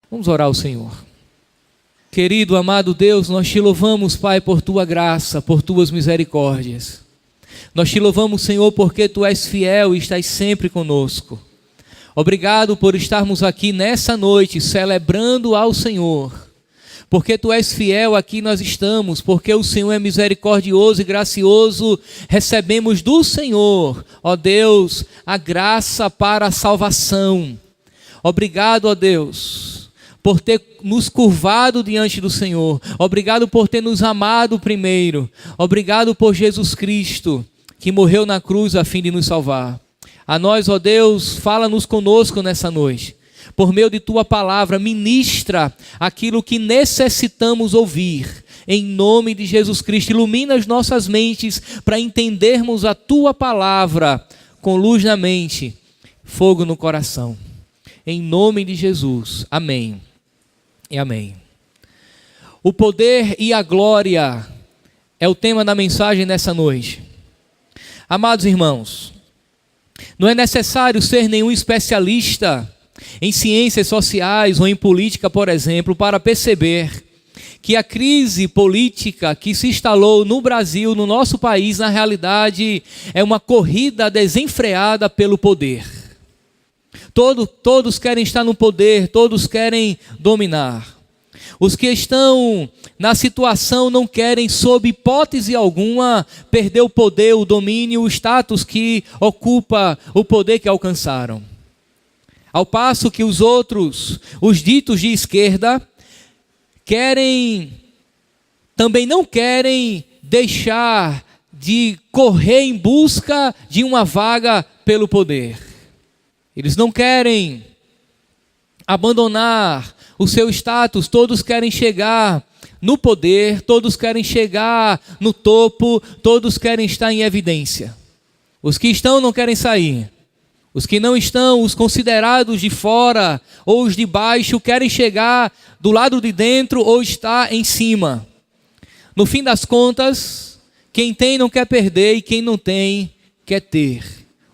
Vamos orar ao Senhor. Querido, amado Deus, nós te louvamos, Pai, por tua graça, por tuas misericórdias. Nós te louvamos, Senhor, porque tu és fiel e estás sempre conosco. Obrigado por estarmos aqui nessa noite celebrando ao Senhor. Porque tu és fiel, aqui nós estamos, porque o Senhor é misericordioso e gracioso, recebemos do Senhor, ó Deus, a graça para a salvação. Obrigado, ó Deus, por ter nos curvado diante do Senhor. Obrigado por ter nos amado primeiro. Obrigado por Jesus Cristo, que morreu na cruz a fim de nos salvar. A nós, ó Deus, fala-nos conosco nessa noite. Por meio de tua palavra, ministra aquilo que necessitamos ouvir. Em nome de Jesus Cristo, ilumina as nossas mentes para entendermos a tua palavra com luz na mente, fogo no coração. Em nome de Jesus. Amém. E amém. O poder e a glória é o tema da mensagem nessa noite. Amados irmãos, não é necessário ser nenhum especialista em ciências sociais ou em política, por exemplo, para perceber que a crise política que se instalou no Brasil, no nosso país, na realidade é uma corrida desenfreada pelo poder. Todos querem estar no poder, todos querem dominar. Os que estão na situação não querem, sob hipótese alguma, perder o poder, o domínio, o status que ocupa, o poder que alcançaram. Ao passo que os outros, os ditos de esquerda, também não querem deixar de correr em busca de uma vaga pelo poder. Eles não querem abandonar o seu status, todos querem chegar no poder, todos querem chegar no topo, todos querem estar em evidência. Os que estão não querem sair. Os que não estão, os considerados de fora ou os de baixo, querem chegar do lado de dentro ou estar em cima. No fim das contas, quem tem não quer perder e quem não tem quer ter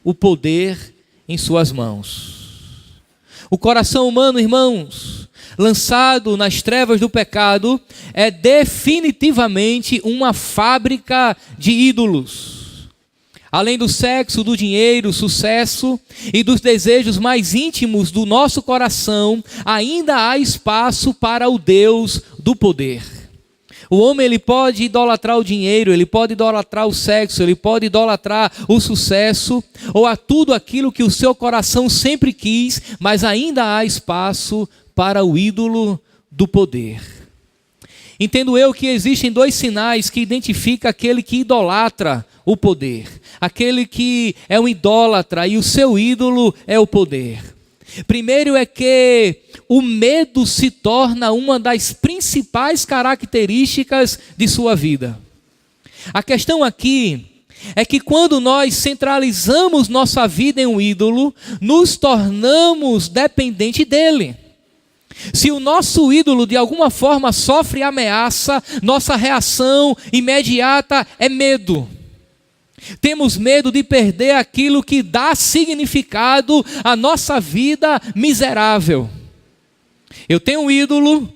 o poder em suas mãos. O coração humano, irmãos, lançado nas trevas do pecado, é definitivamente uma fábrica de ídolos. Além do sexo, do dinheiro, sucesso e dos desejos mais íntimos do nosso coração, ainda há espaço para o Deus do poder. O homem ele pode idolatrar o dinheiro, ele pode idolatrar o sexo, ele pode idolatrar o sucesso, ou a tudo aquilo que o seu coração sempre quis, mas ainda há espaço para o ídolo do poder. Entendo eu que existem dois sinais que identificam aquele que idolatra o poder. Aquele que é um idólatra e o seu ídolo é o poder. Primeiro é que o medo se torna uma das principais características de sua vida. A questão aqui é que quando nós centralizamos nossa vida em um ídolo, nos tornamos dependentes dele. Se o nosso ídolo de alguma forma sofre ameaça, nossa reação imediata é medo. Temos medo de perder aquilo que dá significado à nossa vida miserável. Eu tenho um ídolo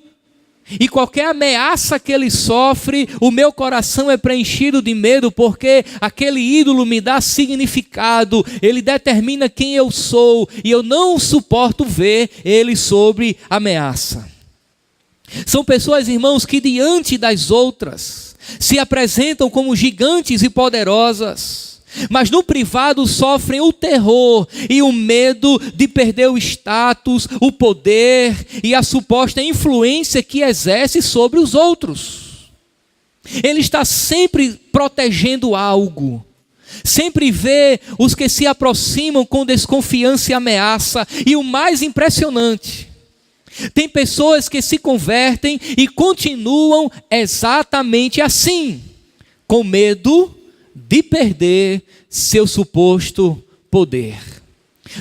e qualquer ameaça que ele sofre, o meu coração é preenchido de medo, porque aquele ídolo me dá significado, ele determina quem eu sou e eu não suporto ver ele sob ameaça. São pessoas, irmãos, que diante das outras se apresentam como gigantes e poderosas, mas no privado sofrem o terror e o medo de perder o status, o poder e a suposta influência que exerce sobre os outros. Ele está sempre protegendo algo, sempre vê os que se aproximam com desconfiança e ameaça, e o mais impressionante, tem pessoas que se convertem e continuam exatamente assim, com medo de perder seu suposto poder.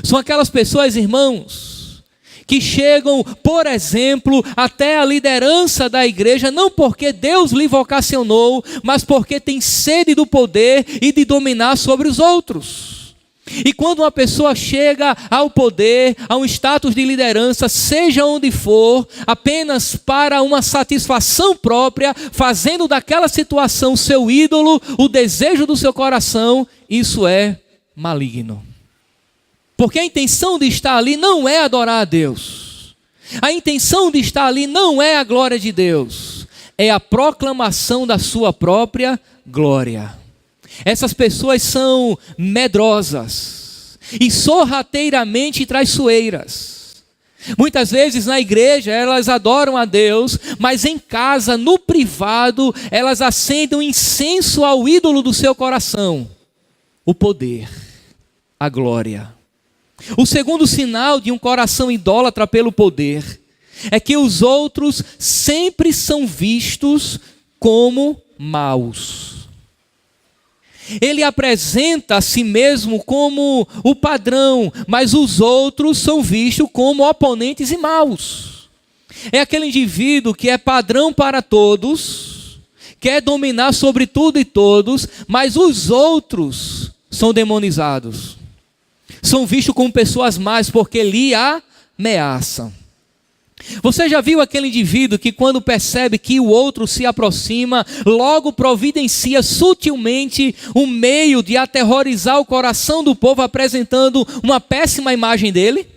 São aquelas pessoas, irmãos, que chegam, por exemplo, até a liderança da igreja, não porque Deus lhe vocacionou, mas porque tem sede do poder e de dominar sobre os outros. E quando uma pessoa chega ao poder, a um status de liderança, seja onde for, apenas para uma satisfação própria, fazendo daquela situação seu ídolo, o desejo do seu coração, isso é maligno. Porque a intenção de estar ali não é adorar a Deus. A intenção de estar ali não é a glória de Deus. É a proclamação da sua própria glória. Essas pessoas são medrosas e sorrateiramente traiçoeiras. Muitas vezes na igreja elas adoram a Deus, mas em casa, no privado, elas acendem um incenso ao ídolo do seu coração: o poder, a glória. O segundo sinal de um coração idólatra pelo poder é que os outros sempre são vistos como maus. Ele apresenta a si mesmo como o padrão, mas os outros são vistos como oponentes e maus. É aquele indivíduo que é padrão para todos, quer dominar sobre tudo e todos, mas os outros são demonizados. São vistos como pessoas más porque lhe ameaçam. Você já viu aquele indivíduo que quando percebe que o outro se aproxima, logo providencia sutilmente um meio de aterrorizar o coração do povo, apresentando uma péssima imagem dele?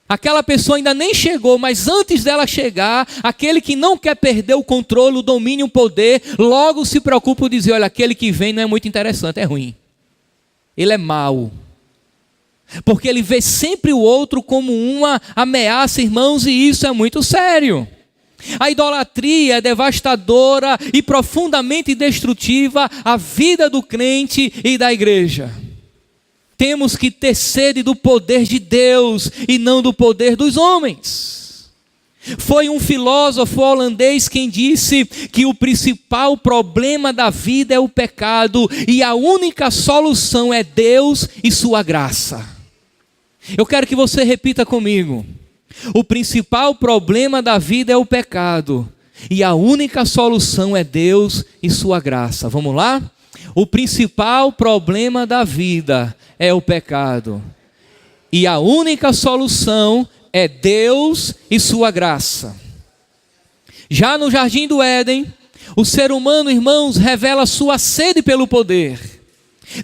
Aquela pessoa ainda nem chegou, mas antes dela chegar, aquele que não quer perder o controle, o domínio, o poder, logo se preocupa em dizer: olha, aquele que vem não é muito interessante, é ruim. Ele é mau. Porque ele vê sempre o outro como uma ameaça, irmãos, e isso é muito sério. A idolatria é devastadora e profundamente destrutiva à vida do crente e da igreja. Temos que ter sede do poder de Deus e não do poder dos homens. Foi um filósofo holandês quem disse que o principal problema da vida é o pecado e a única solução é Deus e sua graça. Eu quero que você repita comigo: o principal problema da vida é o pecado e a única solução é Deus e sua graça. Vamos lá? O principal problema da vida é o pecado e a única solução é Deus e sua graça. Já no jardim do Éden, o ser humano, irmãos, revela sua sede pelo poder.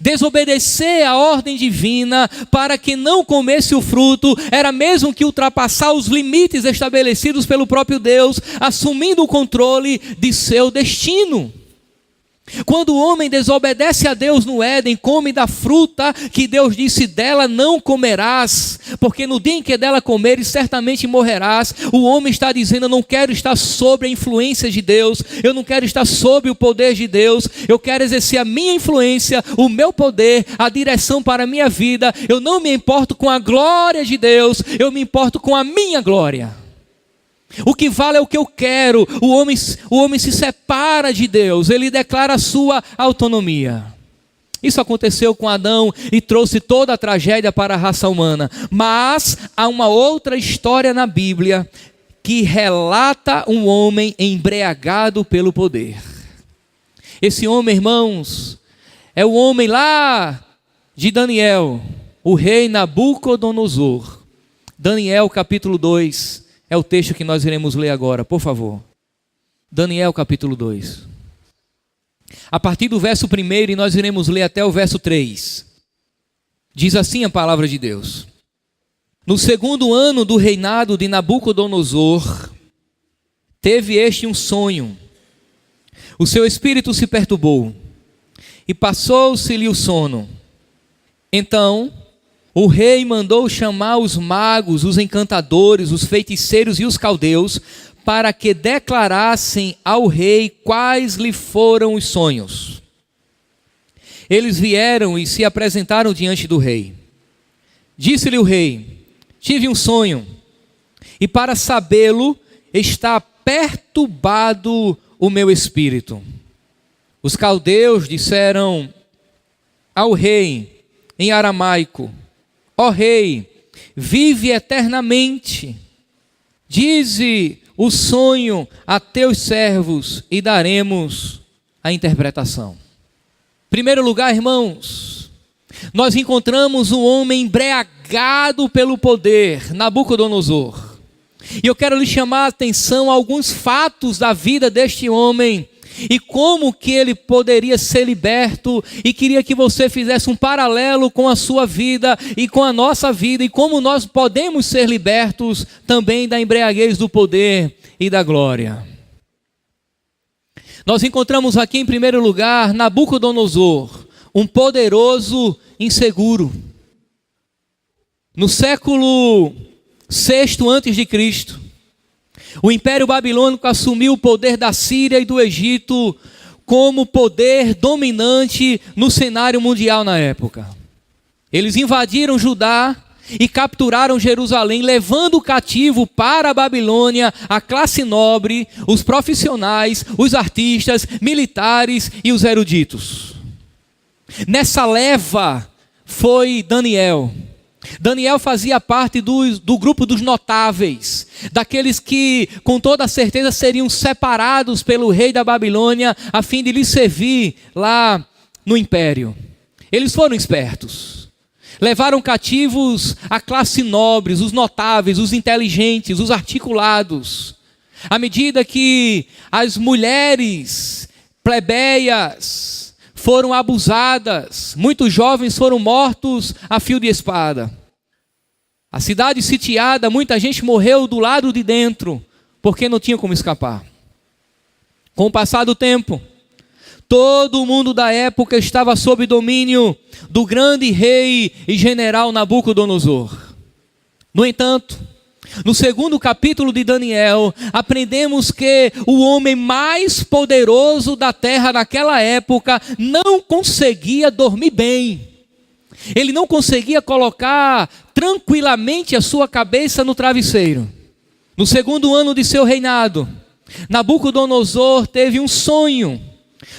Desobedecer a ordem divina para que não comesse o fruto era mesmo que ultrapassar os limites estabelecidos pelo próprio Deus, assumindo o controle de seu destino. Quando o homem desobedece a Deus no Éden, come da fruta que Deus disse: dela não comerás, porque no dia em que dela comeres certamente morrerás. O homem está dizendo: eu não quero estar sob a influência de Deus, eu não quero estar sob o poder de Deus, eu quero exercer a minha influência, o meu poder, a direção para a minha vida. Eu não me importo com a glória de Deus, eu me importo com a minha glória. O que vale é o que eu quero. O homem se separa de Deus, ele declara a sua autonomia. Isso aconteceu com Adão e trouxe toda a tragédia para a raça humana. Mas há uma outra história na Bíblia que relata um homem embriagado pelo poder. Esse homem, irmãos, é o homem lá de Daniel, o rei Nabucodonosor. Daniel capítulo 2. É o texto que nós iremos ler agora, por favor. Daniel capítulo 2. A partir do verso 1 e nós iremos ler até o verso 3. Diz assim a palavra de Deus: no segundo ano do reinado de Nabucodonosor, teve este um sonho. O seu espírito se perturbou e passou-se-lhe o sono. Então o rei mandou chamar os magos, os encantadores, os feiticeiros e os caldeus, para que declarassem ao rei quais lhe foram os sonhos. Eles vieram e se apresentaram diante do rei. Disse-lhe o rei: tive um sonho, e para sabê-lo está perturbado o meu espírito. Os caldeus disseram ao rei em aramaico: ó rei, vive eternamente. Dize o sonho a teus servos e daremos a interpretação. Em primeiro lugar, irmãos, nós encontramos um homem embriagado pelo poder, Nabucodonosor. E eu quero lhe chamar a atenção a alguns fatos da vida deste homem e como que ele poderia ser liberto, e queria que você fizesse um paralelo com a sua vida e com a nossa vida, e como nós podemos ser libertos também da embriaguez do poder e da glória. Nós encontramos aqui em primeiro lugar Nabucodonosor, um poderoso inseguro. No século VI a.C., o Império Babilônico assumiu o poder da Síria e do Egito como poder dominante no cenário mundial na época. Eles invadiram Judá e capturaram Jerusalém, levando cativo para a Babilônia a classe nobre, os profissionais, os artistas, militares e os eruditos. Nessa leva foi Daniel. Daniel fazia parte do grupo dos notáveis, daqueles que com toda certeza seriam separados pelo rei da Babilônia a fim de lhe servir lá no império. Eles foram espertos, levaram cativos a classe nobres, os notáveis, os inteligentes, os articulados. À medida que as mulheres plebeias foram abusadas, muitos jovens foram mortos a fio de espada. A cidade sitiada, muita gente morreu do lado de dentro, porque não tinha como escapar. Com o passar do tempo, todo o mundo da época estava sob domínio do grande rei e general Nabucodonosor. No entanto, no segundo capítulo de Daniel, aprendemos que o homem mais poderoso da terra naquela época não conseguia dormir bem. Ele não conseguia colocar tranquilamente a sua cabeça no travesseiro. No segundo ano de seu reinado, Nabucodonosor teve um sonho.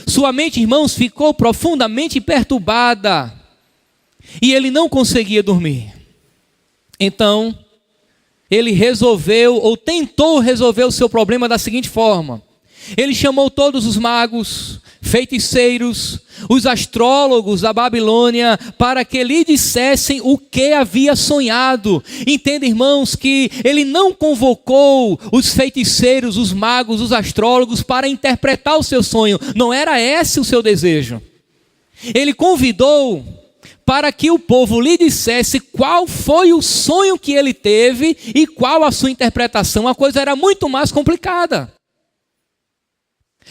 Sua mente, irmãos, ficou profundamente perturbada e ele não conseguia dormir. Então, ele resolveu, ou tentou resolver o seu problema da seguinte forma: ele chamou todos os magos, feiticeiros, os astrólogos da Babilônia, para que lhe dissessem o que havia sonhado. Entenda, irmãos, que ele não convocou os feiticeiros, os magos, os astrólogos para interpretar o seu sonho. Não era esse o seu desejo. Ele convidou para que o povo lhe dissesse qual foi o sonho que ele teve e qual a sua interpretação. A coisa era muito mais complicada.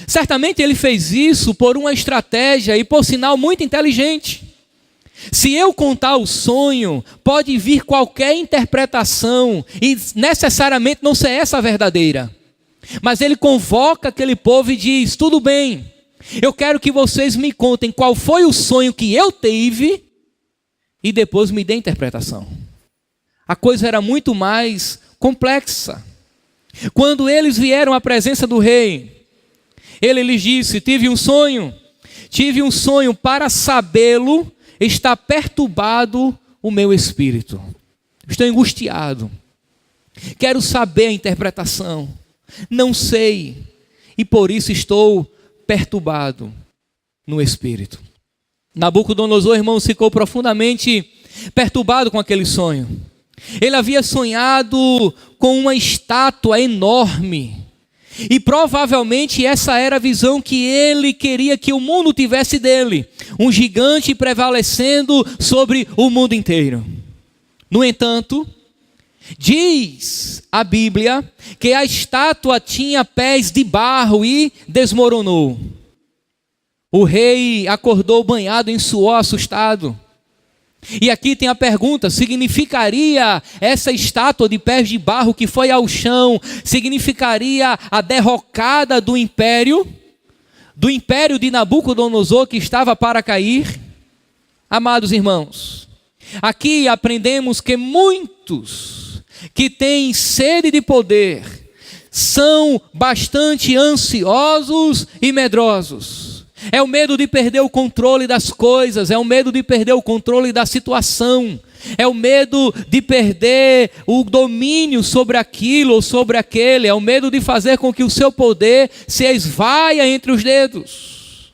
Certamente ele fez isso por uma estratégia e por sinal muito inteligente. Se eu contar o sonho, pode vir qualquer interpretação e necessariamente não ser essa a verdadeira. Mas ele convoca aquele povo e diz: tudo bem, eu quero que vocês me contem qual foi o sonho que eu tive e depois me dê a interpretação. A coisa era muito mais complexa. Quando eles vieram à presença do rei, ele lhes disse: tive um sonho para sabê-lo, está perturbado o meu espírito. Estou angustiado, quero saber a interpretação, não sei, e por isso estou perturbado no espírito. Nabucodonosor, irmãos, ficou profundamente perturbado com aquele sonho. Ele havia sonhado com uma estátua enorme, e provavelmente essa era a visão que ele queria que o mundo tivesse dele, um gigante prevalecendo sobre o mundo inteiro. No entanto, diz a Bíblia que a estátua tinha pés de barro e desmoronou. O rei acordou banhado em suor, assustado. E aqui tem a pergunta: significaria essa estátua de pés de barro que foi ao chão, significaria a derrocada do império de Nabucodonosor que estava para cair? Amados irmãos, aqui aprendemos que muitos que têm sede de poder são bastante ansiosos e medrosos. É o medo de perder o controle das coisas, é o medo de perder o controle da situação, é o medo de perder o domínio sobre aquilo ou sobre aquele, é o medo de fazer com que o seu poder se esvaia entre os dedos.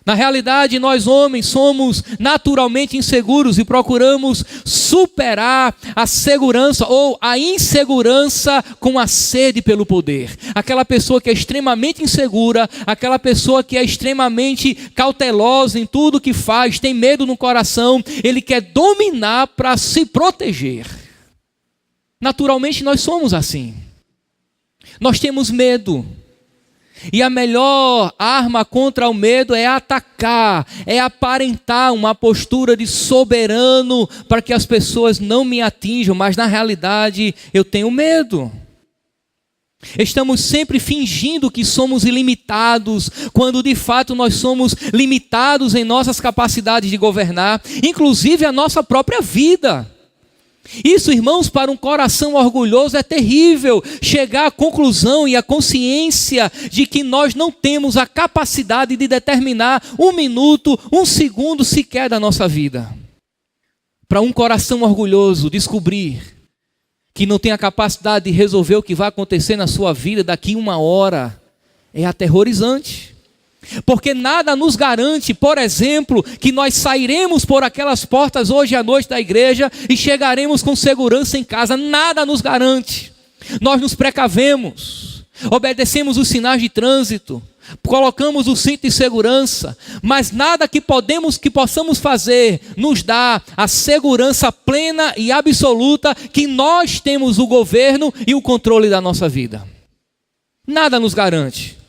Na realidade, nós homens somos naturalmente inseguros e procuramos superar a segurança ou a insegurança com a sede pelo poder. Aquela pessoa que é extremamente insegura, aquela pessoa que é extremamente cautelosa em tudo que faz, tem medo no coração, ele quer dominar para se proteger. Naturalmente nós somos assim. Nós temos medo. E a melhor arma contra o medo é atacar, é aparentar uma postura de soberano para que as pessoas não me atinjam, mas na realidade eu tenho medo. Estamos sempre fingindo que somos ilimitados, quando de fato nós somos limitados em nossas capacidades de governar, inclusive a nossa própria vida. Isso, irmãos, para um coração orgulhoso é terrível, chegar à conclusão e à consciência de que nós não temos a capacidade de determinar um minuto, um segundo sequer da nossa vida. Para um coração orgulhoso descobrir que não tem a capacidade de resolver o que vai acontecer na sua vida daqui 1 hora, é aterrorizante. Porque nada nos garante, por exemplo, que nós sairemos por aquelas portas hoje à noite da igreja e chegaremos com segurança em casa. Nada nos garante. Nós nos precavemos, obedecemos os sinais de trânsito, colocamos o cinto de segurança, mas nada que possamos fazer nos dá a segurança plena e absoluta que nós temos o governo e o controle da nossa vida. Nada nos garante.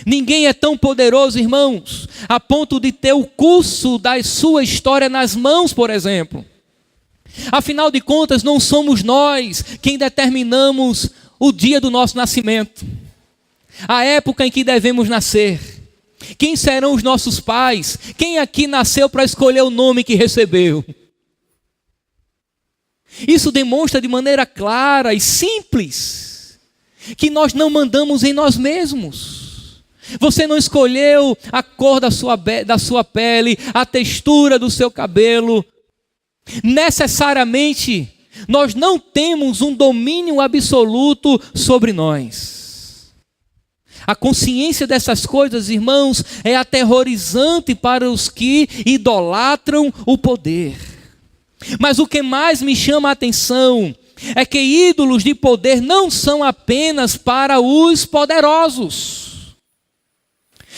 Ninguém é tão poderoso, irmãos, a ponto de ter o curso da sua história nas mãos, por exemplo. Afinal de contas, não somos nós quem determinamos o dia do nosso nascimento, a época em que devemos nascer, quem serão os nossos pais, quem aqui nasceu para escolher o nome que recebeu. Isso demonstra de maneira clara e simples que nós não mandamos em nós mesmos. Você não escolheu a cor da sua pele, a textura do seu cabelo. Necessariamente, nós não temos um domínio absoluto sobre nós. A consciência dessas coisas, irmãos, é aterrorizante para os que idolatram o poder. Mas o que mais me chama a atenção é que ídolos de poder não são apenas para os poderosos.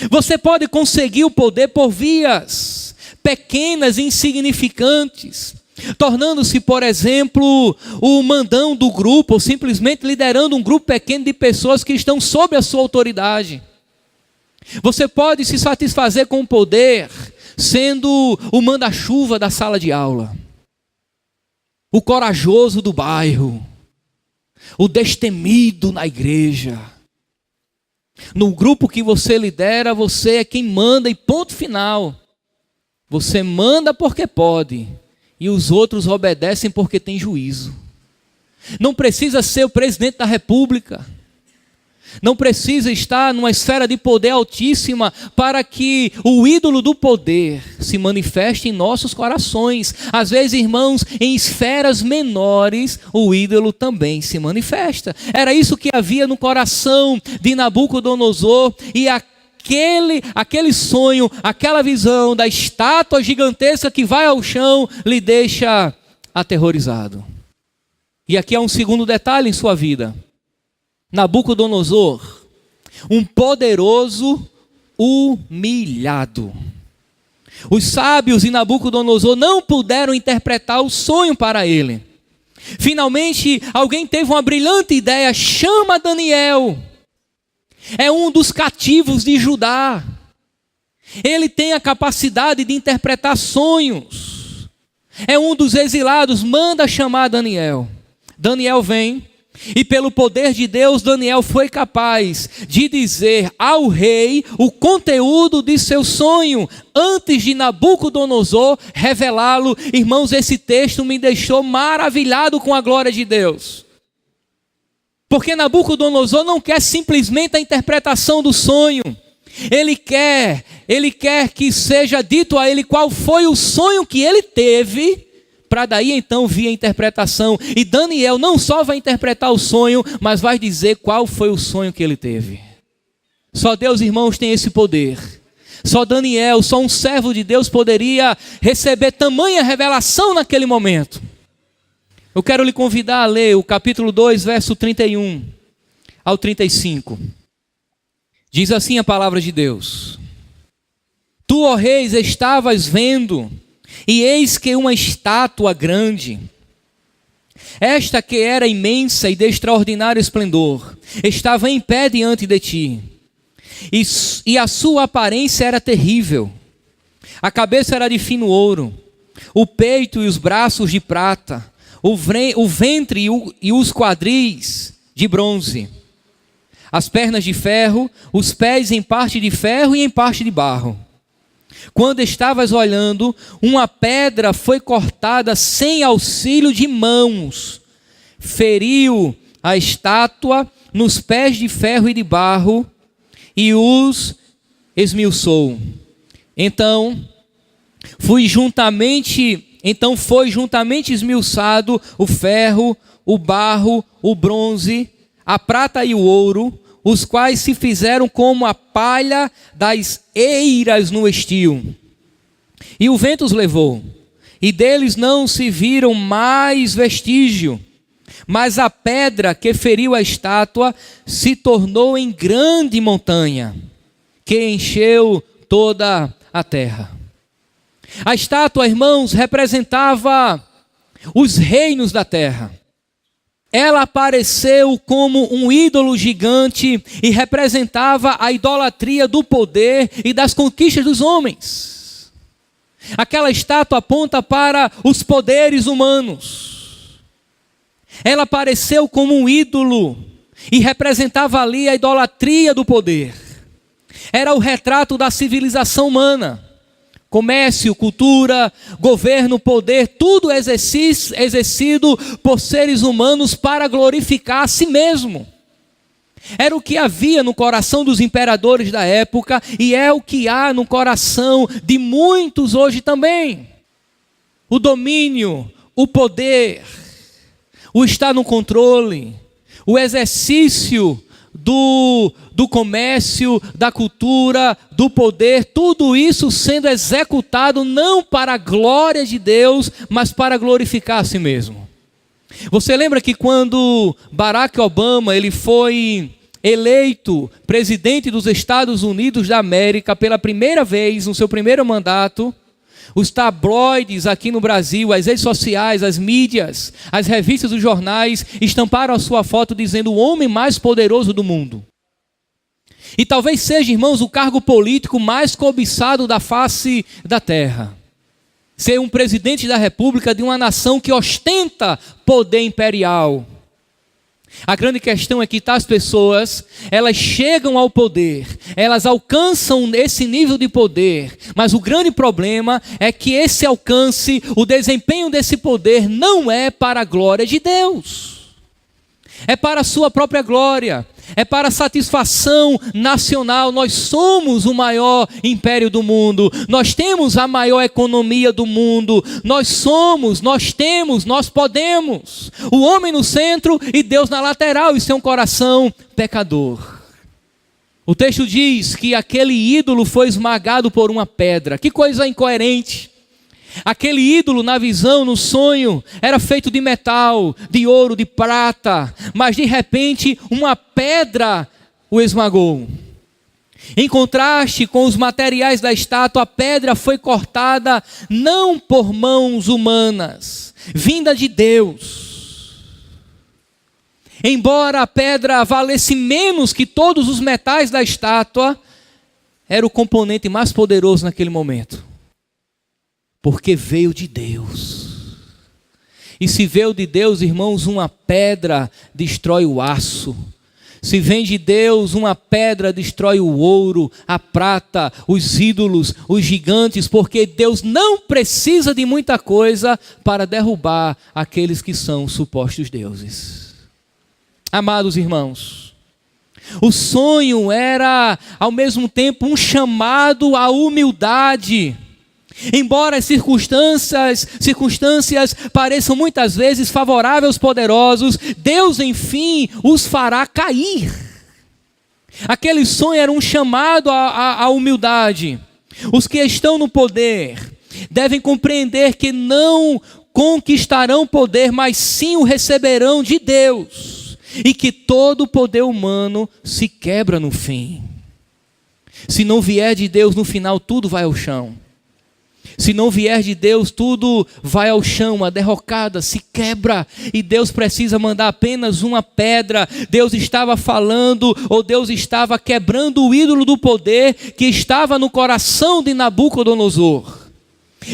Você pode conseguir o poder por vias pequenas e insignificantes, tornando-se, por exemplo, o mandão do grupo, ou simplesmente liderando um grupo pequeno de pessoas que estão sob a sua autoridade. Você pode se satisfazer com o poder, sendo o manda-chuva da sala de aula, o corajoso do bairro, o destemido na igreja. No grupo que você lidera, você é quem manda e ponto final. Você manda porque pode e os outros obedecem porque tem juízo. Não precisa ser o presidente da república. Não precisa estar numa esfera de poder altíssima para que o ídolo do poder se manifeste em nossos corações. Às vezes, irmãos, em esferas menores, o ídolo também se manifesta. Era isso que havia no coração de Nabucodonosor, e aquele sonho, aquela visão da estátua gigantesca que vai ao chão, lhe deixa aterrorizado. E aqui há um segundo detalhe em sua vida. Nabucodonosor, um poderoso humilhado. Os sábios de Nabucodonosor não puderam interpretar o sonho para ele. Finalmente, alguém teve uma brilhante ideia: chama Daniel. É um dos cativos de Judá. Ele tem a capacidade de interpretar sonhos. É um dos exilados, manda chamar Daniel. Daniel vem. E pelo poder de Deus, Daniel foi capaz de dizer ao rei o conteúdo de seu sonho, antes de Nabucodonosor revelá-lo. Irmãos, esse texto me deixou maravilhado com a glória de Deus. Porque Nabucodonosor não quer simplesmente a interpretação do sonho. Ele quer que seja dito a ele qual foi o sonho que ele teve, para daí então vir a interpretação. E Daniel não só vai interpretar o sonho, mas vai dizer qual foi o sonho que ele teve. Só Deus, irmãos, tem esse poder. Só Daniel, só um servo de Deus poderia receber tamanha revelação naquele momento. Eu quero lhe convidar a ler o capítulo 2, verso 31 ao 35. Diz assim a palavra de Deus: Tu, ó reis, estavas vendo, e eis que uma estátua grande, esta que era imensa e de extraordinário esplendor, estava em pé diante de ti, e a sua aparência era terrível. A cabeça era de fino ouro, o peito e os braços de prata, o ventre e os quadris de bronze, as pernas de ferro, os pés em parte de ferro e em parte de barro. Quando estavas olhando, uma pedra foi cortada sem auxílio de mãos, feriu a estátua nos pés de ferro e de barro e os esmiuçou. Então foi juntamente esmiuçado o ferro, o barro, o bronze, a prata e o ouro, os quais se fizeram como a palha das eiras no estio. E o vento os levou, e deles não se viram mais vestígio. Mas a pedra que feriu a estátua se tornou em grande montanha, que encheu toda a terra. A estátua, irmãos, representava os reinos da terra. Ela apareceu como um ídolo gigante e representava a idolatria do poder e das conquistas dos homens. Aquela estátua aponta para os poderes humanos. Ela apareceu como um ídolo e representava ali a idolatria do poder. Era o retrato da civilização humana. Comércio, cultura, governo, poder, tudo exercido por seres humanos para glorificar a si mesmo. Era o que havia no coração dos imperadores da época e é o que há no coração de muitos hoje também. O domínio, o poder, o estar no controle, o exercício do comércio, da cultura, do poder, tudo isso sendo executado não para a glória de Deus, mas para glorificar a si mesmo. Você lembra que quando Barack Obama ele foi eleito presidente dos Estados Unidos da América pela primeira vez, no seu primeiro mandato, os tabloides aqui no Brasil, as redes sociais, as mídias, as revistas, os jornais, estamparam a sua foto dizendo o homem mais poderoso do mundo. E talvez seja, irmãos, o cargo político mais cobiçado da face da terra. Ser um presidente da república de uma nação que ostenta poder imperial. A grande questão é que tais pessoas, elas chegam ao poder, elas alcançam esse nível de poder, mas o grande problema é que esse alcance, o desempenho desse poder não é para a glória de Deus. É para a sua própria glória, é para a satisfação nacional. Nós somos o maior império do mundo, nós temos a maior economia do mundo, nós temos, nós podemos. O homem no centro e Deus na lateral, isso é um coração pecador. O texto diz que aquele ídolo foi esmagado por uma pedra. Que coisa incoerente. Aquele ídolo na visão, no sonho, era feito de metal, de ouro, de prata, mas de repente uma pedra o esmagou. Em contraste com os materiais da estátua, a pedra foi cortada não por mãos humanas, vinda de Deus. Embora a pedra valesse menos que todos os metais da estátua, era o componente mais poderoso naquele momento. Porque veio de Deus. E se veio de Deus, irmãos, uma pedra destrói o aço. Se vem de Deus, uma pedra destrói o ouro, a prata, os ídolos, os gigantes, porque Deus não precisa de muita coisa para derrubar aqueles que são supostos deuses. Amados irmãos, o sonho era ao mesmo tempo um chamado à humildade. Embora as circunstâncias pareçam muitas vezes favoráveis aos poderosos, Deus, enfim, os fará cair. Aquele sonho era um chamado à humildade. Os que estão no poder devem compreender que não conquistarão poder, mas sim o receberão de Deus, e que todo o poder humano se quebra no fim. Se não vier de Deus, no final tudo vai ao chão. Se não vier de Deus, tudo vai ao chão, a derrocada se quebra, e Deus precisa mandar apenas uma pedra. Deus estava falando, ou Deus estava quebrando o ídolo do poder que estava no coração de Nabucodonosor.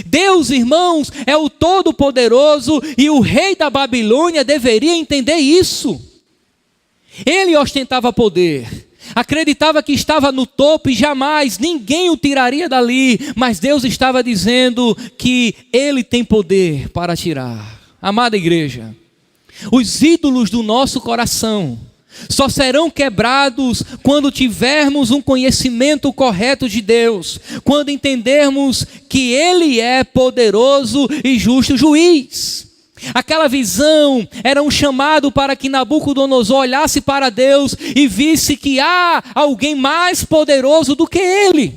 Deus, irmãos, é o Todo-Poderoso, e o rei da Babilônia deveria entender isso. Ele ostentava poder, acreditava que estava no topo e jamais ninguém o tiraria dali, mas Deus estava dizendo que Ele tem poder para tirar. Amada igreja, os ídolos do nosso coração só serão quebrados quando tivermos um conhecimento correto de Deus, quando entendermos que Ele é poderoso e justo juiz. Aquela visão era um chamado para que Nabucodonosor olhasse para Deus e visse que há alguém mais poderoso do que ele.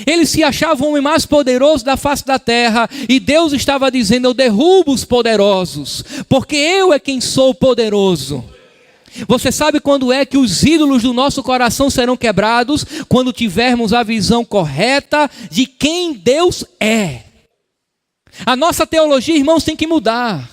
Ele se achava o homem mais poderoso da face da terra, e Deus estava dizendo: eu derrubo os poderosos, porque eu é quem sou poderoso. Você sabe quando é que os ídolos do nosso coração serão quebrados? Quando tivermos a visão correta de quem Deus é. A nossa teologia, irmãos, tem que mudar.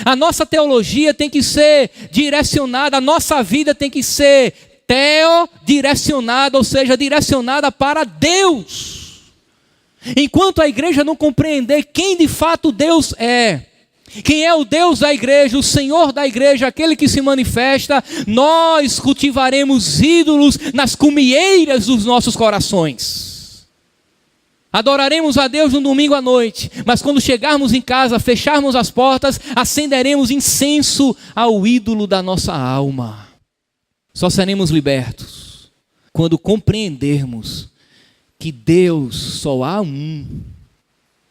A nossa teologia tem que ser direcionada, a nossa vida tem que ser teodirecionada, ou seja, direcionada para Deus. Enquanto a igreja não compreender quem de fato Deus é, quem é o Deus da igreja, o Senhor da igreja, aquele que se manifesta, nós cultivaremos ídolos nas cumeeiras dos nossos corações. Adoraremos a Deus no domingo à noite, mas quando chegarmos em casa, fecharmos as portas, acenderemos incenso ao ídolo da nossa alma. Só seremos libertos quando compreendermos que Deus só há um,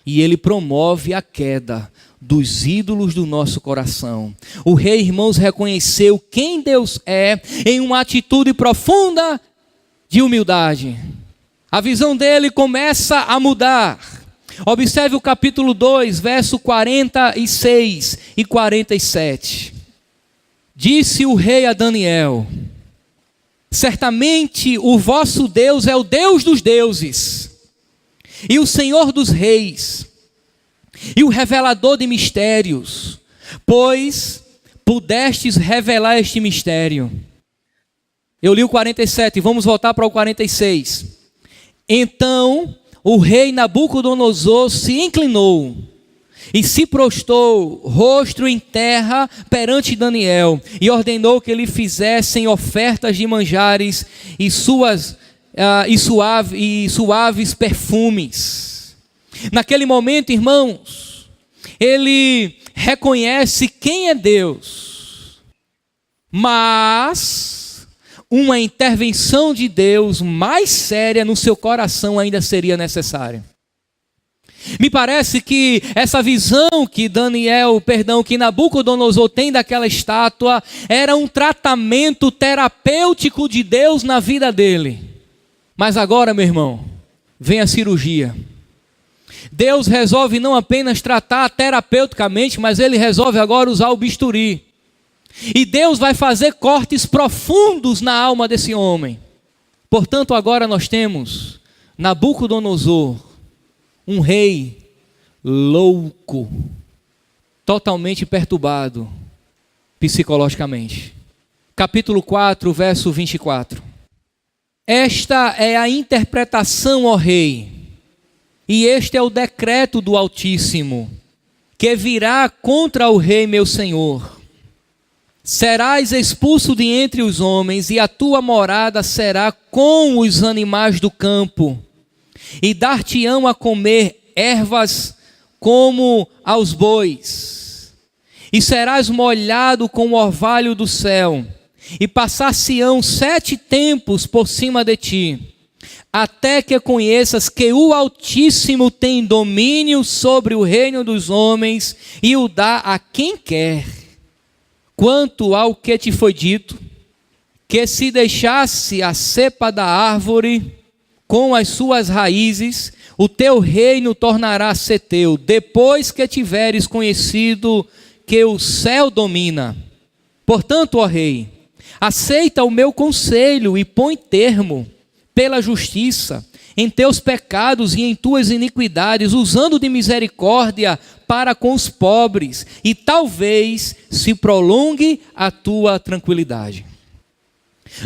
e Ele promove a queda dos ídolos do nosso coração. O rei, irmãos, reconheceu quem Deus é em uma atitude profunda de humildade. A visão dele começa a mudar. Observe o capítulo 2, verso 46 e 47. Disse o rei a Daniel: certamente o vosso Deus é o Deus dos deuses, e o Senhor dos reis, e o revelador de mistérios, pois pudestes revelar este mistério. Eu li o 47, vamos voltar para o 46. Então o rei Nabucodonosor se inclinou e se prostrou, rosto em terra, perante Daniel, e ordenou que lhe fizessem ofertas de manjares e suaves perfumes. Naquele momento, irmãos, ele reconhece quem é Deus, mas uma intervenção de Deus mais séria no seu coração ainda seria necessária. Me parece que essa visão que Nabucodonosor tem daquela estátua era um tratamento terapêutico de Deus na vida dele. Mas agora, meu irmão, vem a cirurgia. Deus resolve não apenas tratar terapeuticamente, mas Ele resolve agora usar o bisturi. E Deus vai fazer cortes profundos na alma desse homem. Portanto, agora nós temos Nabucodonosor, um rei louco, totalmente perturbado psicologicamente. Capítulo 4, verso 24. Esta é a interpretação, ó rei, e este é o decreto do Altíssimo, que virá contra o rei meu senhor. Serás expulso de entre os homens, e a tua morada será com os animais do campo, e dar-te-ão a comer ervas como aos bois, e serás molhado com o orvalho do céu, e passar-se-ão 7 tempos por cima de ti, até que conheças que o Altíssimo tem domínio sobre o reino dos homens, e o dá a quem quer. Quanto ao que te foi dito, que se deixasse a cepa da árvore, com as suas raízes, o teu reino tornará a ser teu, depois que tiveres conhecido que o céu domina. Portanto, ó rei, aceita o meu conselho e põe termo, pela justiça, em teus pecados e em tuas iniquidades, usando de misericórdia para com os pobres, e talvez se prolongue a tua tranquilidade.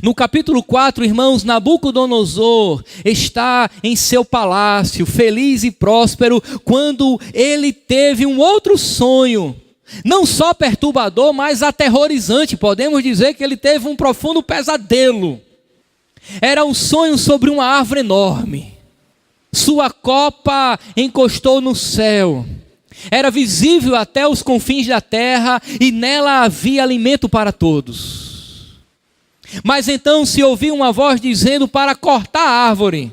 No capítulo 4, irmãos, Nabucodonosor está em seu palácio, feliz e próspero, quando ele teve um outro sonho, não só perturbador, mas aterrorizante. Podemos dizer que ele teve um profundo pesadelo. Era um sonho sobre uma árvore enorme. Sua copa encostou no céu. Era visível até os confins da terra e nela havia alimento para todos. Mas então se ouviu uma voz dizendo para cortar a árvore.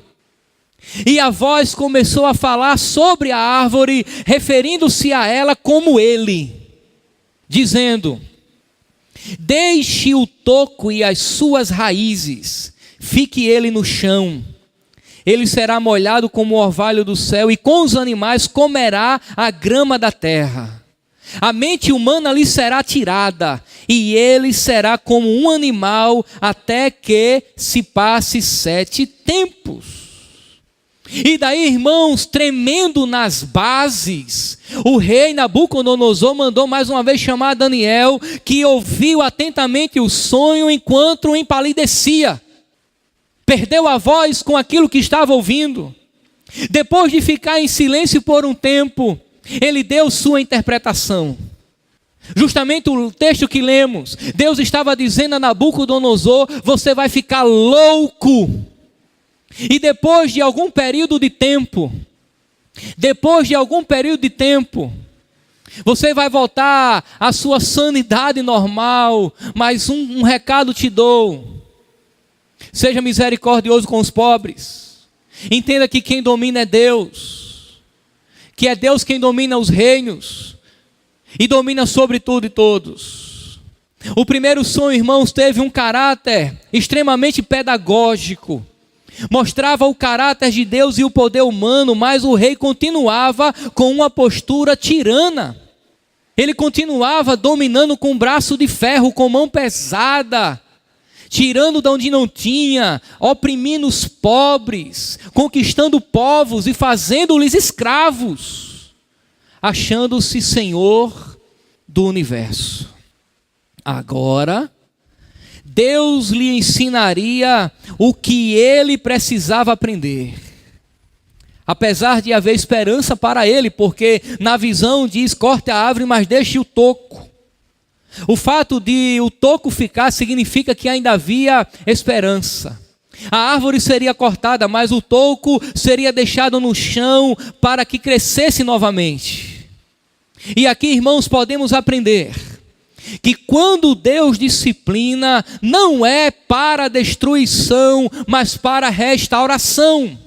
E a voz começou a falar sobre a árvore, referindo-se a ela como ele, dizendo: deixe o toco e as suas raízes, fique ele no chão. Ele será molhado como o orvalho do céu, e com os animais comerá a grama da terra. A mente humana lhe será tirada, e ele será como um animal, até que se passe 7 tempos. E daí, irmãos, tremendo nas bases, o rei Nabucodonosor mandou mais uma vez chamar Daniel, que ouviu atentamente o sonho enquanto empalidecia. Perdeu a voz com aquilo que estava ouvindo. Depois de ficar em silêncio por um tempo, ele deu sua interpretação. Justamente o texto que lemos, Deus estava dizendo a Nabucodonosor: você vai ficar louco. E depois de algum período de tempo, você vai voltar à sua sanidade normal. Mas um recado te dou: seja misericordioso com os pobres. Entenda que quem domina é Deus, que é Deus quem domina os reinos e domina sobre tudo e todos. O primeiro sonho, irmãos, teve um caráter extremamente pedagógico. Mostrava o caráter de Deus e o poder humano, mas o rei continuava com uma postura tirana. Ele continuava dominando com braço de ferro, com mão pesada, tirando de onde não tinha, oprimindo os pobres, conquistando povos e fazendo-lhes escravos, achando-se senhor do universo. Agora, Deus lhe ensinaria o que ele precisava aprender. Apesar de haver esperança para ele, porque na visão diz: corte a árvore, mas deixe o toco. O fato de o toco ficar significa que ainda havia esperança. A árvore seria cortada, mas o toco seria deixado no chão para que crescesse novamente. E aqui, irmãos, podemos aprender que quando Deus disciplina, não é para destruição, mas para restauração.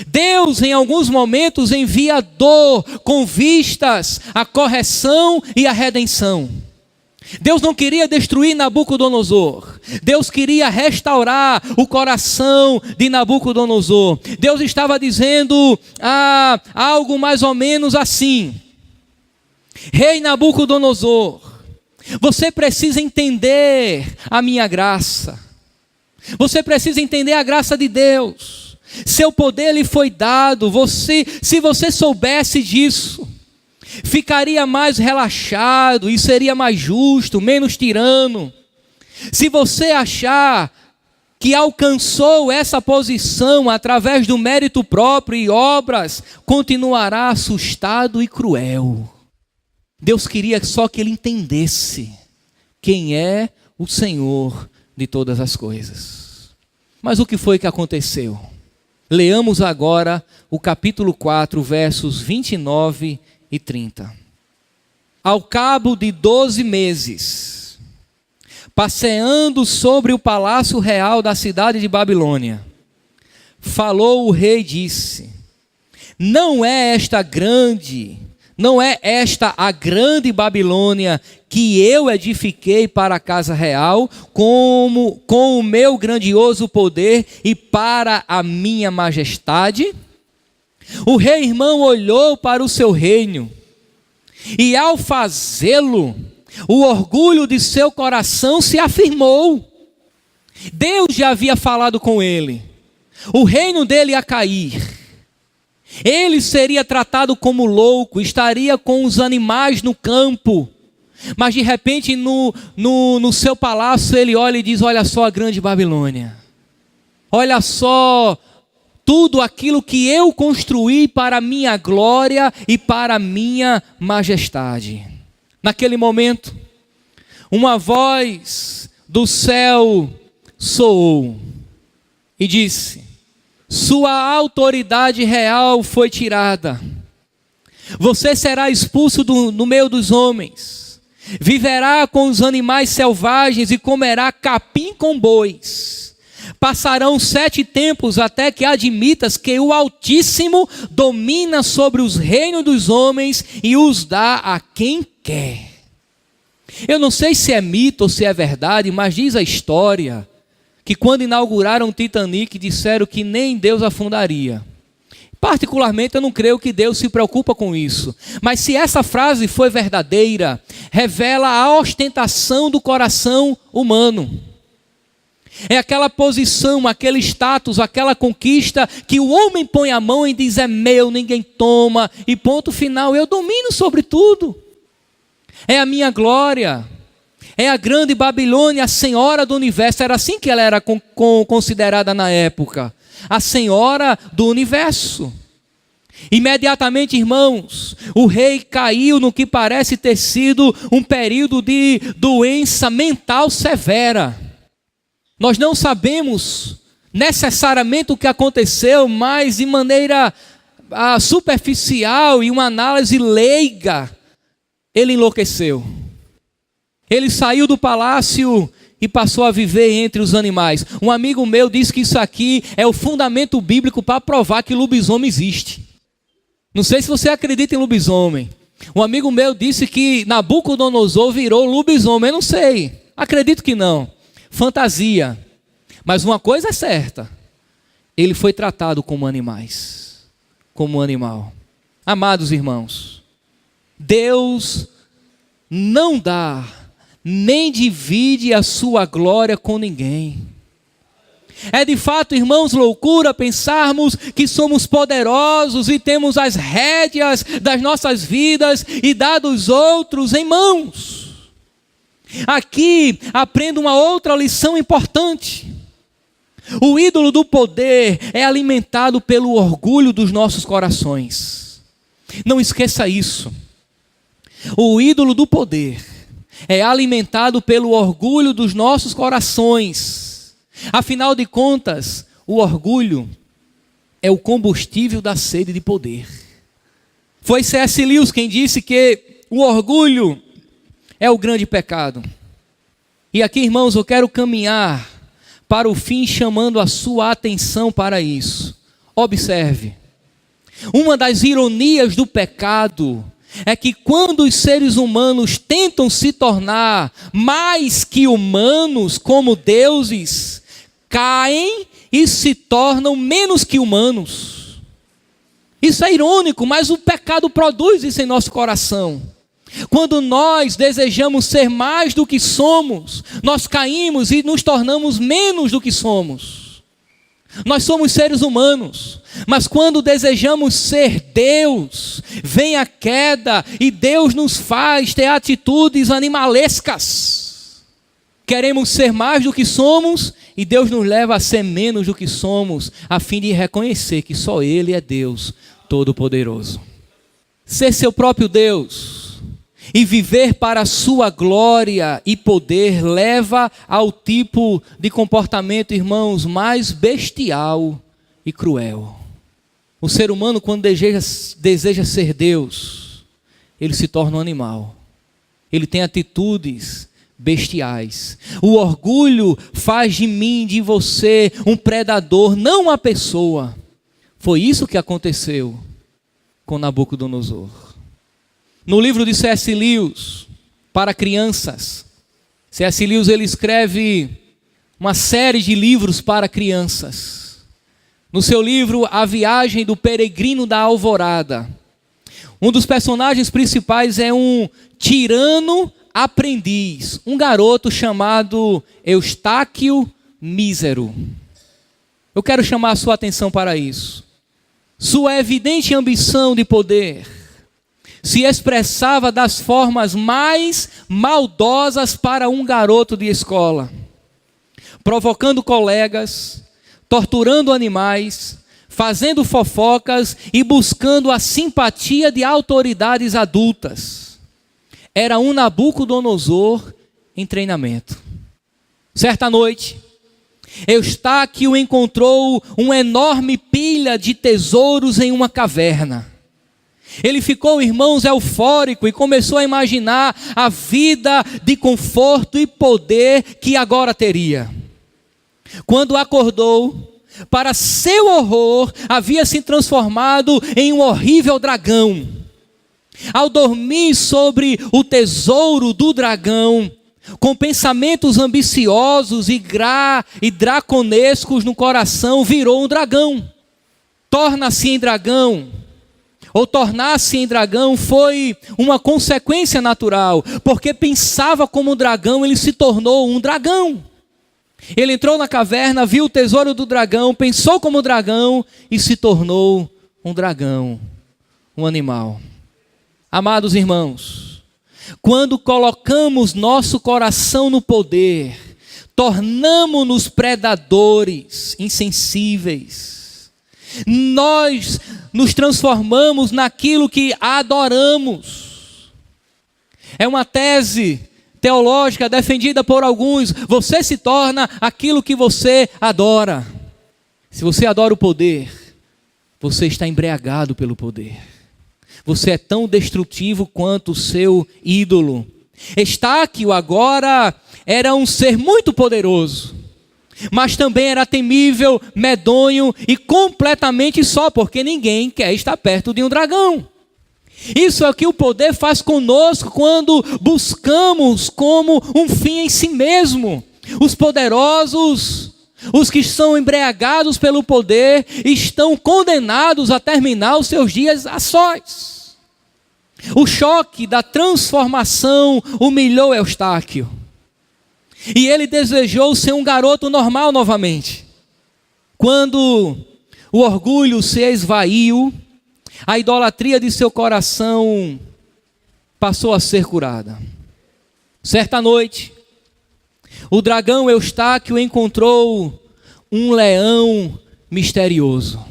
Deus, em alguns momentos, envia dor com vistas à correção e à redenção. Deus não queria destruir Nabucodonosor. Deus queria restaurar o coração de Nabucodonosor. Deus estava dizendo algo mais ou menos assim: rei Nabucodonosor, você precisa entender a minha graça. Você precisa entender a graça de Deus. Seu poder lhe foi dado. Se você soubesse disso, ficaria mais relaxado e seria mais justo, menos tirano. Se você achar que alcançou essa posição através do mérito próprio e obras, continuará assustado e cruel. Deus queria só que ele entendesse quem é o Senhor de todas as coisas. Mas o que foi que aconteceu? Leamos agora o capítulo 4, versos 29 e 30. Ao cabo de 12 meses, passeando sobre o palácio real da cidade de Babilônia, falou o rei e disse: não é esta grande Não é esta a grande Babilônia que eu edifiquei para a casa real, com o meu grandioso poder e para a minha majestade? O rei irmão olhou para o seu reino, e ao fazê-lo, o orgulho de seu coração se afirmou. Deus já havia falado com ele. O reino dele ia cair. Ele seria tratado como louco, estaria com os animais no campo. Mas de repente no seu palácio ele olha e diz: olha só a grande Babilônia. Olha só tudo aquilo que eu construí para a minha glória e para a minha majestade. Naquele momento, uma voz do céu soou e disse: sua autoridade real foi tirada. Você será expulso do meio dos homens. Viverá com os animais selvagens e comerá capim com bois. Passarão 7 tempos até que admitas que o Altíssimo domina sobre os reinos dos homens e os dá a quem quer. Eu não sei se é mito ou se é verdade, mas diz a história que quando inauguraram o Titanic, disseram que nem Deus afundaria. Particularmente, eu não creio que Deus se preocupa com isso. Mas se essa frase foi verdadeira, revela a ostentação do coração humano. É aquela posição, aquele status, aquela conquista que o homem põe a mão e diz: é meu, ninguém toma, e ponto final, eu domino sobre tudo. É a minha glória. É a grande Babilônia, a senhora do universo. Era assim que ela era considerada na época. A senhora do universo. Imediatamente, irmãos, o rei caiu no que parece ter sido um período de doença mental severa. Nós não sabemos necessariamente o que aconteceu, mas de maneira superficial e uma análise leiga, ele enlouqueceu. Ele saiu do palácio e passou a viver entre os animais. Um amigo meu disse que isso aqui é o fundamento bíblico para provar que lobisomem existe. Não sei se você acredita em lobisomem. Um amigo meu disse que Nabucodonosor virou lobisomem. Eu não sei. Acredito que não. Fantasia. Mas uma coisa é certa. Ele foi tratado como animais. Como um animal. Amados irmãos, Deus não dá nem divide a sua glória com ninguém. É de fato, irmãos, loucura pensarmos que somos poderosos e temos as rédeas das nossas vidas e dado os outros em mãos. Aqui aprendo uma outra lição importante. O ídolo do poder é alimentado pelo orgulho dos nossos corações. Não esqueça isso. O ídolo do poder é alimentado pelo orgulho dos nossos corações. Afinal de contas, o orgulho é o combustível da sede de poder. Foi C.S. Lewis quem disse que o orgulho é o grande pecado. E aqui, irmãos, eu quero caminhar para o fim chamando a sua atenção para isso. Observe. Uma das ironias do pecado é que quando os seres humanos tentam se tornar mais que humanos, como deuses, caem e se tornam menos que humanos. Isso é irônico, mas o pecado produz isso em nosso coração. Quando nós desejamos ser mais do que somos, nós caímos e nos tornamos menos do que somos. Nós somos seres humanos, mas quando desejamos ser Deus, vem a queda e Deus nos faz ter atitudes animalescas. Queremos ser mais do que somos e Deus nos leva a ser menos do que somos, a fim de reconhecer que só Ele é Deus Todo-Poderoso. Ser seu próprio Deus e viver para a sua glória e poder leva ao tipo de comportamento, irmãos, mais bestial e cruel. O ser humano, quando deseja ser Deus, ele se torna um animal. Ele tem atitudes bestiais. O orgulho faz de mim, de você, um predador, não uma pessoa. Foi isso que aconteceu com Nabucodonosor. No livro de C.S. Lewis, para crianças, C.S. Lewis ele escreve uma série de livros para crianças. No seu livro, A Viagem do Peregrino da Alvorada, um dos personagens principais é um tirano aprendiz, um garoto chamado Eustáquio Mísero. Eu quero chamar a sua atenção para isso. Sua evidente ambição de poder se expressava das formas mais maldosas para um garoto de escola, provocando colegas, torturando animais, fazendo fofocas e buscando a simpatia de autoridades adultas. Era um Nabucodonosor em treinamento. Certa noite, Eustáquio encontrou uma enorme pilha de tesouros em uma caverna. Ele ficou, irmãos, eufórico e começou a imaginar a vida de conforto e poder que agora teria. Quando acordou, para seu horror, havia se transformado em um horrível dragão. Ao dormir sobre o tesouro do dragão, com pensamentos ambiciosos e draconescos no coração, virou um dragão. Torna-se em dragão, ou tornar-se em dragão foi uma consequência natural, porque pensava como um dragão, ele se tornou um dragão. Ele entrou na caverna, viu o tesouro do dragão, pensou como dragão e se tornou um dragão, um animal. Amados irmãos, quando colocamos nosso coração no poder, tornamo-nos predadores, insensíveis. Nós nos transformamos naquilo que adoramos. É uma tese teológica defendida por alguns. Você se torna aquilo que você adora. Se você adora o poder, você está embriagado pelo poder. Você é tão destrutivo quanto o seu ídolo. Eustáquio agora era um ser muito poderoso, mas também era temível, medonho e completamente só, porque ninguém quer estar perto de um dragão. Isso é o que o poder faz conosco quando buscamos como um fim em si mesmo. Os poderosos, os que são embriagados pelo poder, estão condenados a terminar os seus dias a sós. O choque da transformação humilhou Eustáquio. E ele desejou ser um garoto normal novamente. Quando o orgulho se esvaiu, a idolatria de seu coração passou a ser curada. Certa noite, o dragão Eustáquio encontrou um leão misterioso.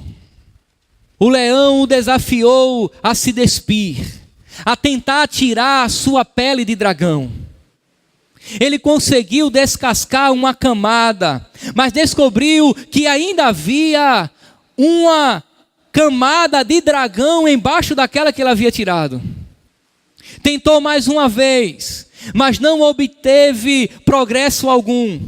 O leão o desafiou a se despir, a tentar tirar a sua pele de dragão. Ele conseguiu descascar uma camada, mas descobriu que ainda havia uma camada de dragão embaixo daquela que ele havia tirado. Tentou mais uma vez, mas não obteve progresso algum.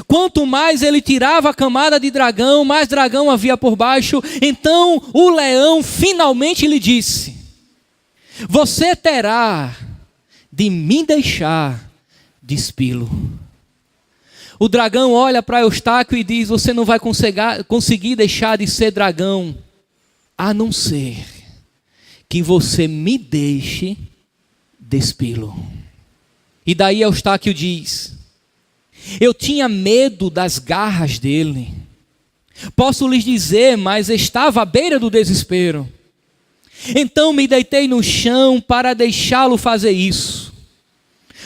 Quanto mais ele tirava a camada de dragão, mais dragão havia por baixo. Então o leão finalmente lhe disse: você terá de me deixar despi-lo. O dragão olha para Eustáquio e diz: você não vai conseguir deixar de ser dragão, a não ser que você me deixe despi-lo. E daí Eustáquio diz: eu tinha medo das garras dele. Posso lhes dizer, mas estava à beira do desespero. Então me deitei no chão para deixá-lo fazer isso.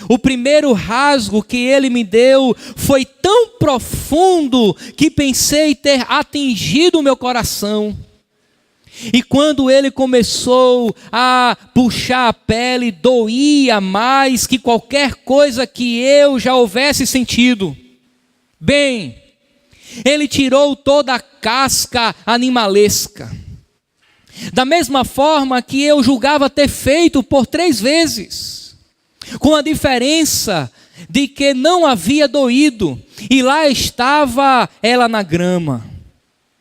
O primeiro rasgo que ele me deu foi tão profundo que pensei ter atingido o meu coração. E quando ele começou a puxar a pele, doía mais que qualquer coisa que eu já houvesse sentido. Bem, ele tirou toda a casca animalesca, da mesma forma que eu julgava ter feito por 3 vezes, com a diferença de que não havia doído, e lá estava ela na grama.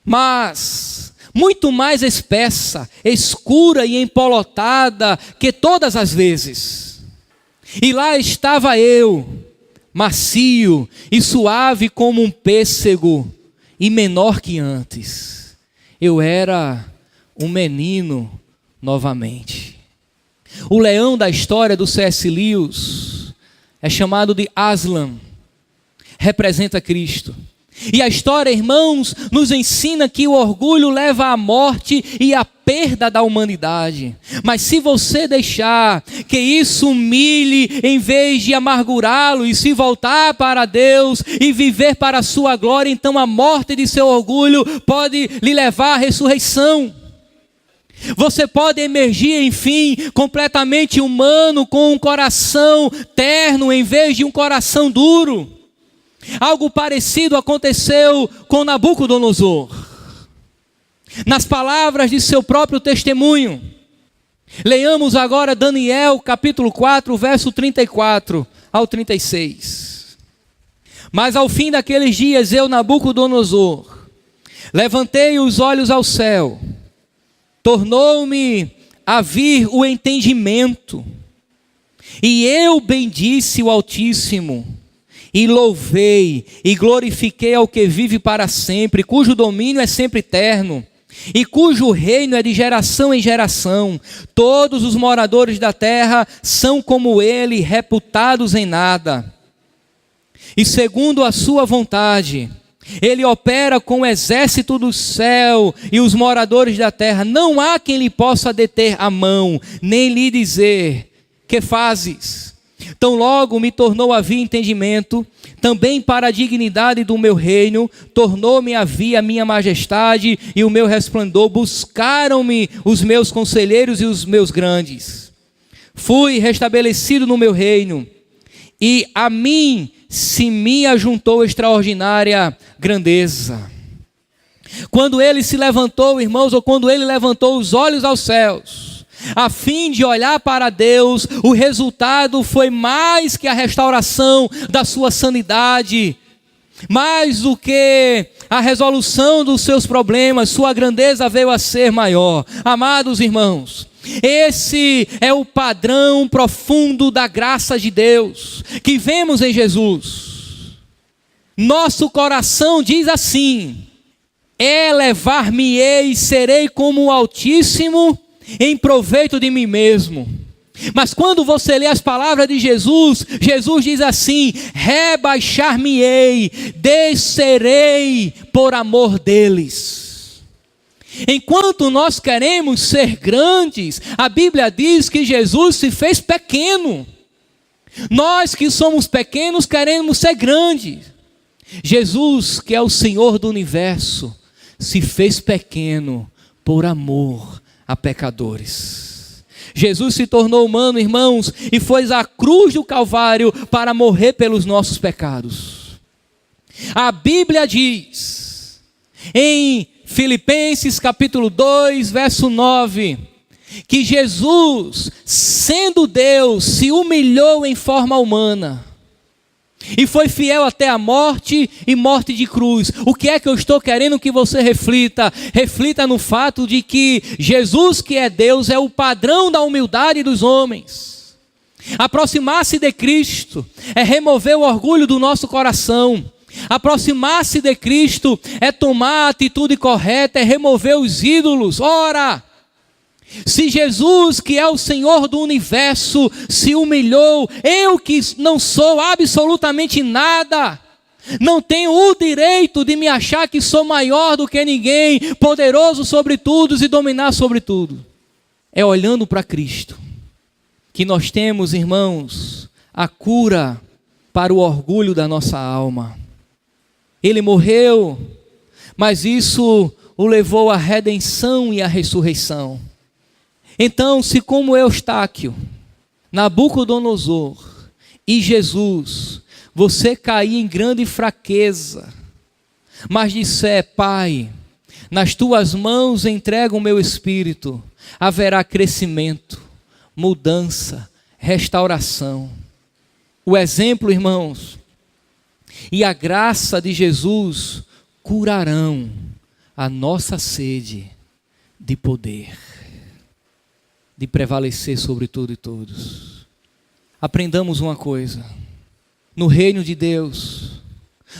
Mas muito mais espessa, escura e empolotada que todas as vezes. E lá estava eu, macio e suave como um pêssego, e menor que antes. Eu era um menino novamente. O leão da história do C.S. Lewis é chamado de Aslan, representa Cristo. E a história, irmãos, nos ensina que o orgulho leva à morte e à perda da humanidade. Mas se você deixar que isso humilhe, em vez de amargurá-lo, e se voltar para Deus e viver para a sua glória, então a morte de seu orgulho pode lhe levar à ressurreição. Você pode emergir, enfim, completamente humano, com um coração terno, em vez de um coração duro. Algo parecido aconteceu com Nabucodonosor. Nas palavras de seu próprio testemunho. Leiamos agora Daniel capítulo 4, verso 34 ao 36. Mas ao fim daqueles dias, eu, Nabucodonosor, levantei os olhos ao céu, tornou-me a vir o entendimento, e eu bendisse o Altíssimo, e louvei e glorifiquei ao que vive para sempre, cujo domínio é sempre eterno, e cujo reino é de geração em geração. Todos os moradores da terra são como ele, reputados em nada. E segundo a sua vontade, ele opera com o exército do céu e os moradores da terra. Não há quem lhe possa deter a mão, nem lhe dizer: que fazes? Tão logo me tornou a vir entendimento, também para a dignidade do meu reino, tornou-me a vir a minha majestade e o meu resplendor, buscaram-me os meus conselheiros e os meus grandes. Fui restabelecido no meu reino, e a mim se me ajuntou extraordinária grandeza. Quando ele se levantou, irmãos, ou quando ele levantou os olhos aos céus, a fim de olhar para Deus, o resultado foi mais que a restauração da sua sanidade, mais do que a resolução dos seus problemas, sua grandeza veio a ser maior. Amados irmãos, esse é o padrão profundo da graça de Deus, que vemos em Jesus. Nosso coração diz assim: elevar-me-ei, serei como o Altíssimo, em proveito de mim mesmo. Mas quando você lê as palavras de Jesus, Jesus diz assim: rebaixar-me-ei, descerei por amor deles. Enquanto nós queremos ser grandes, a Bíblia diz que Jesus se fez pequeno. Nós que somos pequenos queremos ser grandes. Jesus, que é o Senhor do universo, se fez pequeno por amor a pecadores. Jesus se tornou humano, irmãos, e foi à cruz do Calvário para morrer pelos nossos pecados. A Bíblia diz, em Filipenses capítulo 2, verso 9, que Jesus, sendo Deus, se humilhou em forma humana, e foi fiel até a morte e morte de cruz. O que é que eu estou querendo que você reflita? Reflita no fato de que Jesus, que é Deus, é o padrão da humildade dos homens. Aproximar-se de Cristo é remover o orgulho do nosso coração. Aproximar-se de Cristo é tomar a atitude correta, é remover os ídolos. Ora, se Jesus, que é o Senhor do universo, se humilhou, eu que não sou absolutamente nada, não tenho o direito de me achar que sou maior do que ninguém, poderoso sobre tudo e dominar sobre tudo. É olhando para Cristo que nós temos, irmãos, a cura para o orgulho da nossa alma. Ele morreu, mas isso o levou à redenção e à ressurreição. Então, se como Eustáquio, Nabucodonosor e Jesus, você cair em grande fraqueza, mas disser: Pai, nas tuas mãos entrego o meu espírito, haverá crescimento, mudança, restauração. O exemplo, irmãos, e a graça de Jesus curarão a nossa sede de poder, de prevalecer sobre tudo e todos. Aprendamos uma coisa: no reino de Deus,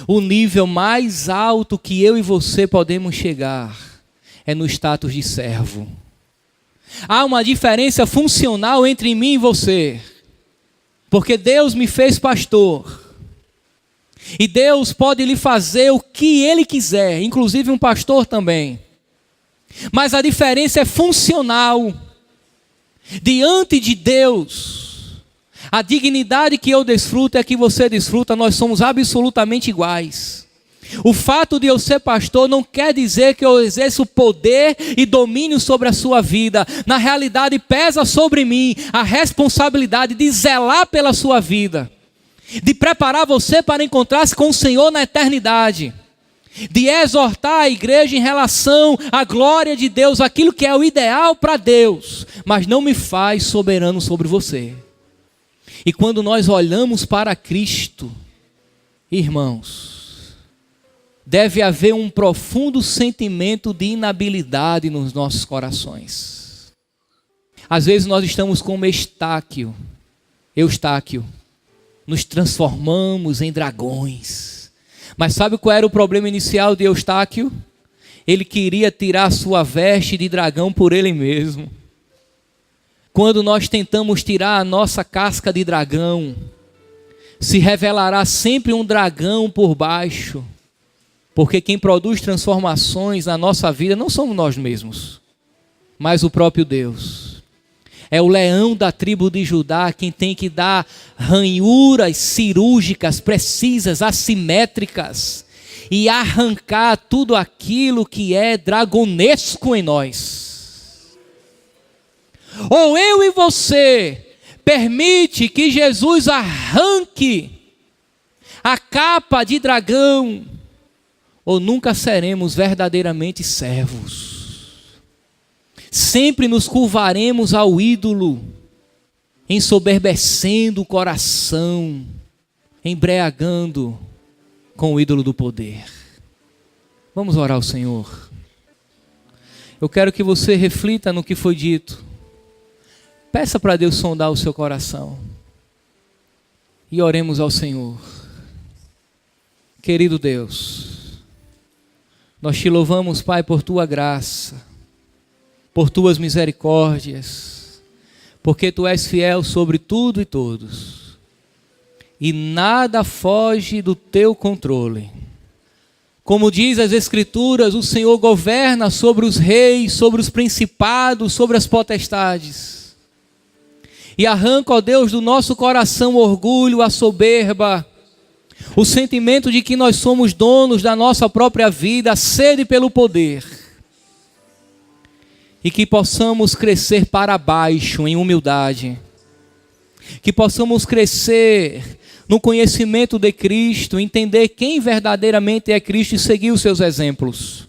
o nível mais alto que eu e você podemos chegar é no status de servo. Há uma diferença funcional entre mim e você, porque Deus me fez pastor, e Deus pode lhe fazer o que Ele quiser, inclusive um pastor também. Mas a diferença é funcional. Diante de Deus, a dignidade que eu desfruto é que você desfruta, nós somos absolutamente iguais. O fato de eu ser pastor não quer dizer que eu exerço poder e domínio sobre a sua vida. Na realidade, pesa sobre mim a responsabilidade de zelar pela sua vida, de preparar você para encontrar-se com o Senhor na eternidade, de exortar a igreja em relação à glória de Deus, aquilo que é o ideal para Deus, mas não me faz soberano sobre você. E quando nós olhamos para Cristo, irmãos, deve haver um profundo sentimento de inabilidade nos nossos corações. Às vezes nós estamos como Eustáquio, nos transformamos em dragões. Mas sabe qual era o problema inicial de Eustáquio? Ele queria tirar sua veste de dragão por ele mesmo. Quando nós tentamos tirar a nossa casca de dragão, se revelará sempre um dragão por baixo. Porque quem produz transformações na nossa vida não somos nós mesmos, mas o próprio Deus. É o leão da tribo de Judá quem tem que dar ranhuras cirúrgicas, precisas, assimétricas, e arrancar tudo aquilo que é dragonesco em nós. Ou eu e você permite que Jesus arranque a capa de dragão, ou nunca seremos verdadeiramente servos. Sempre nos curvaremos ao ídolo, ensoberbecendo o coração, embriagando com o ídolo do poder. Vamos orar ao Senhor. Eu quero que você reflita no que foi dito. Peça para Deus sondar o seu coração. E oremos ao Senhor. Querido Deus, nós te louvamos, Pai, por tua graça, por tuas misericórdias, porque tu és fiel sobre tudo e todos, e nada foge do teu controle. Como diz as Escrituras, o Senhor governa sobre os reis, sobre os principados, sobre as potestades. E arranca, ó Deus, do nosso coração o orgulho, a soberba, o sentimento de que nós somos donos da nossa própria vida, a sede pelo poder. E que possamos crescer para baixo em humildade. Que possamos crescer no conhecimento de Cristo, entender quem verdadeiramente é Cristo e seguir os seus exemplos.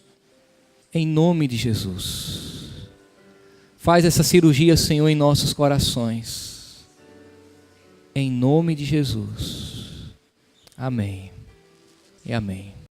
Em nome de Jesus. Faz essa cirurgia, Senhor, em nossos corações. Em nome de Jesus. Amém e amém.